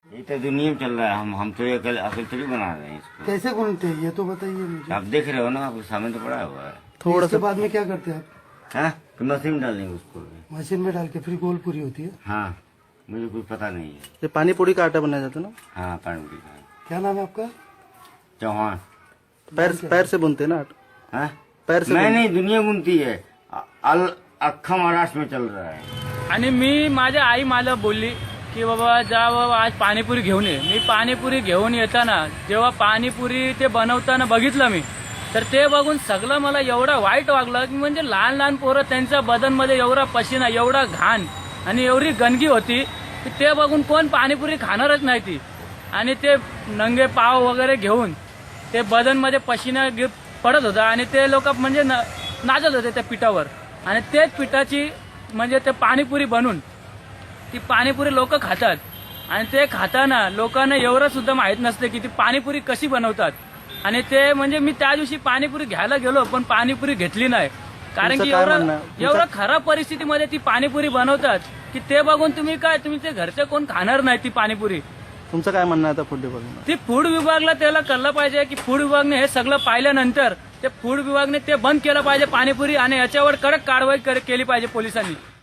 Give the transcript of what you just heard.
ये तो दुनिया में चल रहा है। हम तो ये अकल थोड़ी बना रहे हैं इसको। कैसे घूमते हैं ये तो बताइए मुझे। आप देख रहे हो ना, आपके सामने तो पड़ा हुआ है। थोड़ा इसके बाद में क्या करते हैं आप? हाँ, तो मशीन डालेंगे उसको। मशीन में डाल के फिर गोल पूरी होती है। हाँ, मुझे कुछ पता नहीं है। ये पानी पूरी का आटा बनाया जाता है ना? हाँ, पानी पूरी का। क्या नाम है आपका? चौहान। पैर से बुनते हैं ना आटा? हाँ, पैर से मैं नहीं, दुनिया बुनती है। अख्खा महाराष्ट्र में चल रहा है। आणि मी माझ्या आई मला बोलली की बाबा जा बाबा आज पाणीपुरी घेऊन ये. मी पाणीपुरी घेऊन येताना जेव्हा पाणीपुरी ते बनवताना बघितलं मी, तर ते बघून सगळं मला एवढं वाईट वागलं की म्हणजे लहान लहान पोरं त्यांच्या बदनमध्ये एवढा पशिना, एवढा घाण आणि एवढी गंदगी होती की ते बघून कोण पाणीपुरी खाणारच नाही ती. आणि ते नंगे पाव वगैरे घेऊन ते बदनमध्ये पशिना पडत होता आणि ते लोक म्हणजे नाचत होते त्या पिठावर. आणि तेच पिठाची म्हणजे ते पाणीपुरी बनवून ती पाणीपुरी लोक खातात. आणि ते खाताना लोकांना एवढं सुद्धा माहित नसते की ती पाणीपुरी कशी बनवतात. आणि ते म्हणजे मी त्या दिवशी पाणीपुरी घ्यायला गेलो पण पाणीपुरी घेतली नाही, कारण की तुमचं काय म्हणणं आहे? एवढं खराब परिस्थितीमध्ये ती पाणीपुरी बनवतात की ते बघून तुम्ही ते घरचे कोण खाणार नाही ती पाणीपुरी. तुमचं काय म्हणणं आहे आता फूड डिपार्टमेंट? ती फूड विभागला त्याला कळलं पाहिजे की फूड विभागने हे सगळं पाहिल्यानंतर ते फूड विभागने ते बंद केलं पाहिजे पाणीपुरी आणि याच्यावर कडक कारवाई केली पाहिजे पोलिसांनी.